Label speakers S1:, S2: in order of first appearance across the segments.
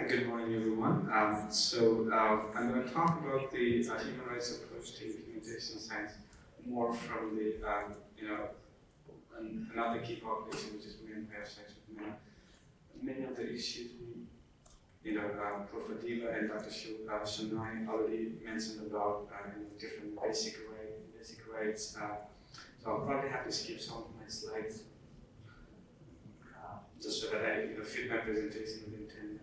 S1: Good morning, everyone. I'm going to talk about the human rights approach to implementation science more from the, another key population, which is men, sex with men. Many of the issues Prof. Diva and Dr. Shunai already mentioned about different basic rights. So I'll probably have to skip some of my slides just so that I fit my presentation within 10 minutes.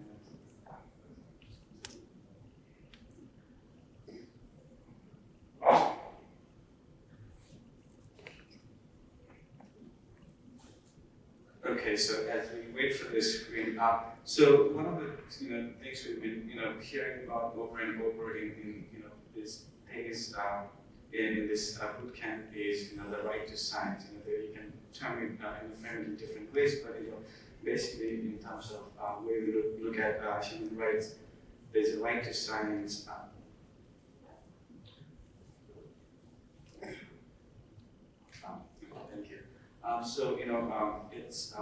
S1: Okay, so as we wait for this screen up, so one of the things we've been hearing about over and over in this phase in this boot camp is the right to science. That you can term it frame it in different ways, but basically in terms of where we look at human rights, there's a right to science. Thank you. It's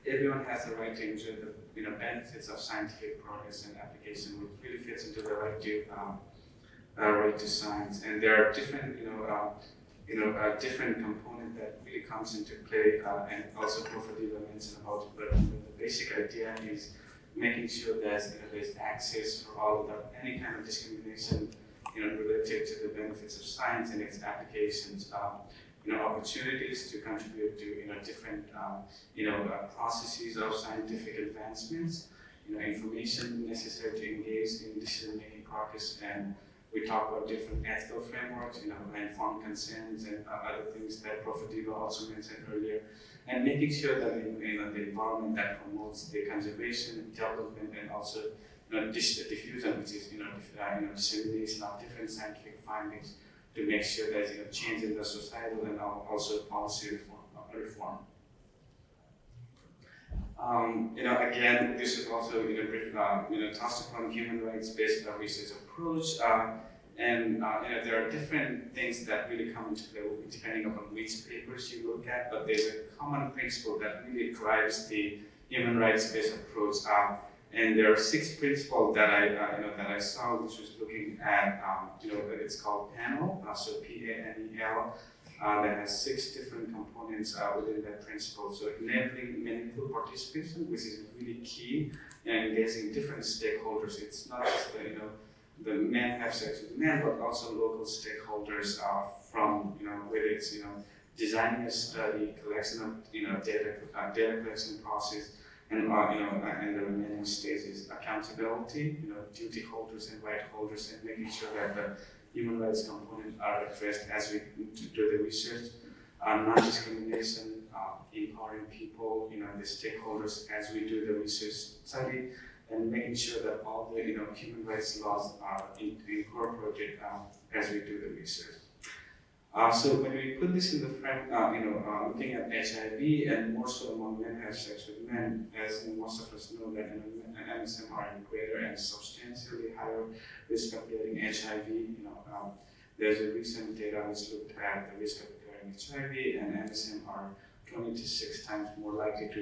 S1: everyone has the right to enjoy the benefits of scientific progress and application, which really fits into the right to science. And there are different different component that really comes into play, and also Prof. Diva mentioned about it. But the basic idea is making sure that there's access for all of any kind of discrimination related to the benefits of science and its applications. Opportunities to contribute to different processes of scientific advancements, information necessary to engage in decision-making process, and we talk about different ethical frameworks, informed consents and other things that Prof. Diva also mentioned earlier, and making sure that the environment that promotes the conservation, development, and also diffusion, which is dissemination of different scientific findings, to make sure there's change in the societal and also policy reform. Again, this is also touched upon human rights-based research approach, and there are different things that really come into play depending upon which papers you look at. But there's a common principle that really drives the human rights-based approach. And there are 6 principles that I saw, which was looking at it's called PANEL, so PANEL, that has 6 different components within that principle. So enabling meaningful participation, which is really key, and engaging different stakeholders. It's not just the men have sex with men, but also local stakeholders from whether it's designing a study, collection of data collection process. And and the remaining stages, accountability, duty holders and right holders, and making sure that the human rights component are addressed as we do the research, non-discrimination, empowering people, the stakeholders as we do the research study, and making sure that all the human rights laws are incorporated as we do the research. So when we put this in the frame, looking at HIV and more so among men who have sex with men, as most of us know that MSM are in greater and substantially higher risk of getting HIV. There's a recent data which looked at the risk of acquiring HIV, and MSM are 20 to 6 times more likely to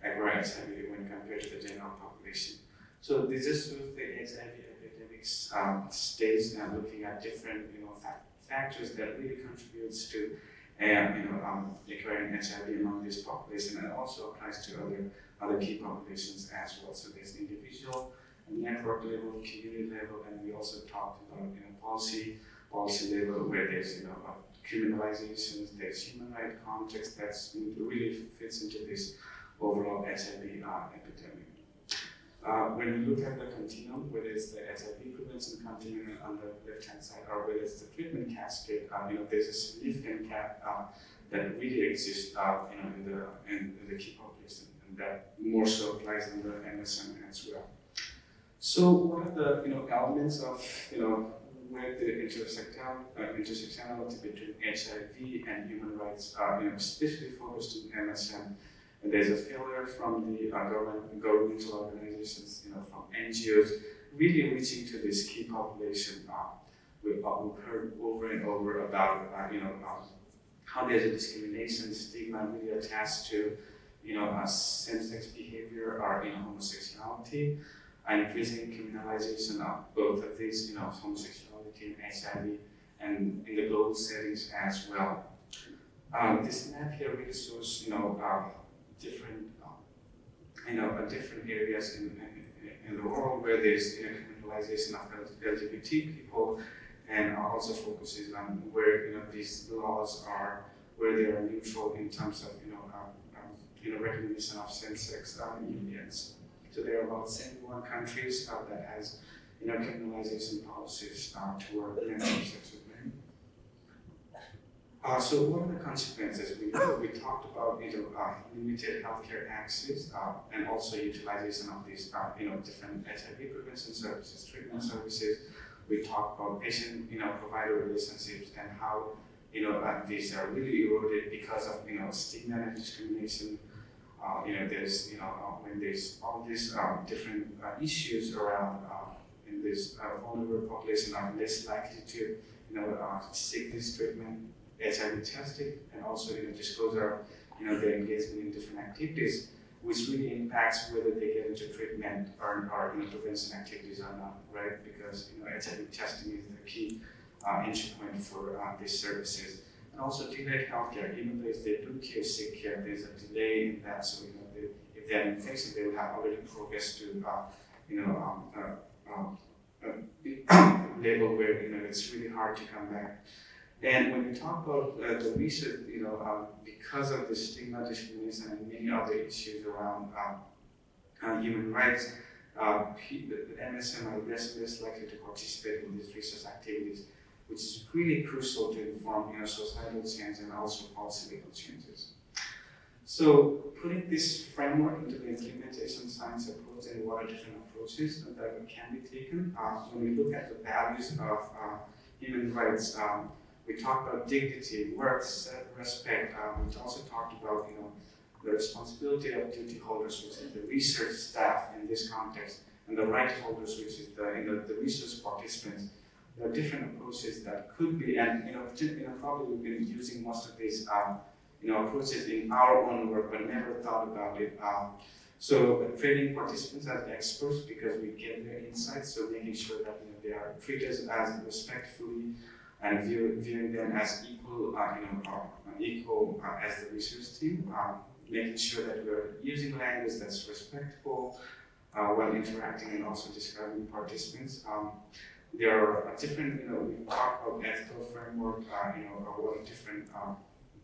S1: acquire HIV when compared to the general population. So this is sort of the HIV epidemics stage, looking at different factors that really contributes to acquiring HIV among this population, and also applies to other key populations as well. So there's individual, network level, community level, and we also talked about policy level, where there's criminalizations, there's human rights context that's really fits into this overall HIV epidemic. When we look at the continuum, whether it's the HIV prevention continuum on the left-hand side, or whether it's the treatment cascade, there's a significant gap that really exists, in the key population, and that more so applies in the MSM as well. So, what are the elements of where the intersectionality between HIV and human rights, especially focused in MSM? And there's a failure from the governmental organizations, from NGOs, really reaching to this key population. We've heard over and over about how there's a discrimination stigma really attached to same-sex behavior or homosexuality, increasing criminalization of both of these, homosexuality and HIV, and in the global settings as well. This map here really shows, different, different areas in the world where there's criminalization of LGBT people, and also focuses on where these laws are, where they are neutral in terms of recognition of same-sex unions. So there are about 71 countries that has criminalization policies toward same-sex men. So what are the consequences? We talked about limited healthcare access and also utilization of these different HIV prevention services, treatment services. We talked about patient-provider relationships and how these are really eroded because of stigma and discrimination. There's when there's all these different issues around in this vulnerable population are less likely to seek this treatment, HIV testing, and also disclosure of their engagement in different activities, which really impacts whether they get into treatment or prevention activities or not, right? Because HIV testing is the key entry point for these services. And also delayed healthcare, even though if they do seek care, there's a delay in that. So if they're infected, they will have already progressed to level where it's really hard to come back. And when we talk about the research, because of the stigma, discrimination, and many other issues around human rights, the MSM are less and less likely to participate in these research activities, which is really crucial to inform societal change and also policy legal changes. So putting this framework into the implementation science approach and what are different approaches that can be taken, when we look at the values of human rights, we talked about dignity, worth, self-respect. We also talked about the responsibility of duty holders, which is the research staff in this context, and the right holders, which is the research participants. There are different approaches that could be, and probably we've been using most of these approaches in our own work, but never thought about it. So training participants as experts because we get their insights. So making sure that they are treated as respectfully and viewing them as equal, equal as the research team. Making sure that we are using language that's respectful while interacting and also describing participants. There are different, we talked about ethical framework, a lot of different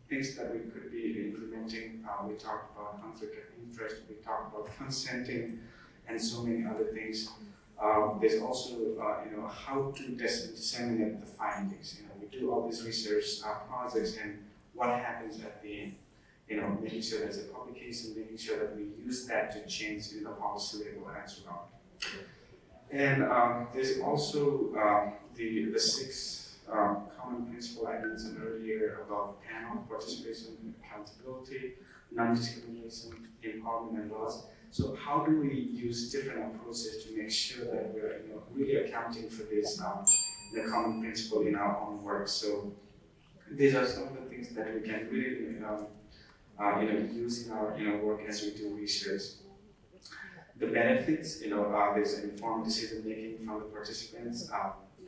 S1: things that we could be implementing. We talked about conflict of interest, we talked about consenting, and so many other things. There's also, how to disseminate the findings. We do all these research projects, and what happens at the end. Making sure there's a publication, making sure that we use that to change in the policy level as well. And there's also the 6 common principle I mentioned earlier about panel participation, accountability, non-discrimination, empowerment, and laws. So how do we use different approaches to make sure that we're really accounting for this the common principle in our own work? So these are some of the things that we can really use in our work as we do research. The benefits, there's informed decision making from the participants,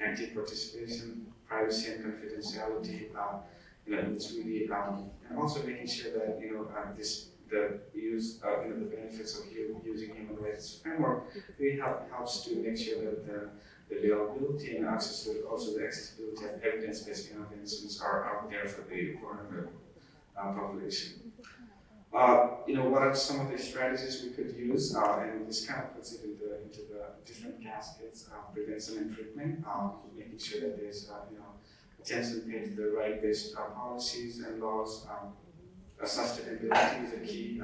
S1: active participation, privacy and confidentiality. It's really and also making sure that the benefits of using human rights framework really helps to make sure that the availability and also the accessibility of evidence-based interventions are out there for the vulnerable population. What are some of the strategies we could use? And this kind of puts it into the different caskets of prevention and treatment, making sure that there's attention paid to the right-based policies and laws. Sustainability is a key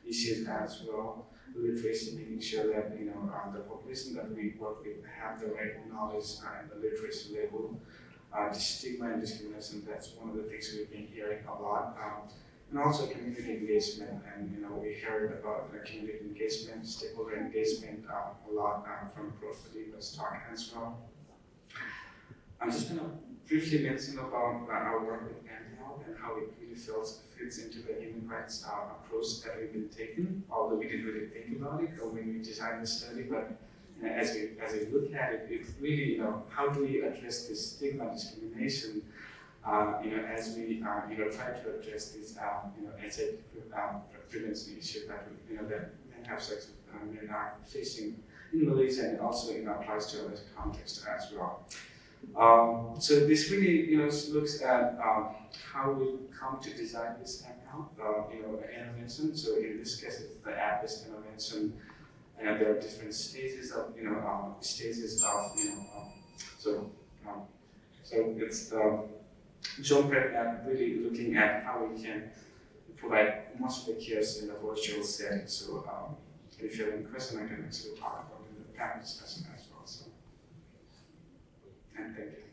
S1: issue as well. Literacy, making sure that the population that we work with have the right knowledge and the literacy level. The stigma and discrimination, that's one of the things we've been hearing a lot. And also community engagement, and we heard about community engagement, stakeholder engagement a lot from Prof. Leva's talk as well. I'm just going to briefly mention about our work with health and how it really fits into the human rights approach that we've been taking, although we didn't really think about it when we designed the study, but as we look at it, it's really, how do we address this stigma, discrimination, as we, try to address this, HIV prevention issue that, that men have sex with men are facing in Malaysia, and also, applies to other contexts as well. So this really, looks at how we come to design this account, intervention. So in this case, it's the app-based intervention, and there are different stages of, so it's the John Prep app really looking at how we can provide much of the cares in a virtual setting. So if you have any question, I can actually talk about it in the panel discussion as well. So, and thank you.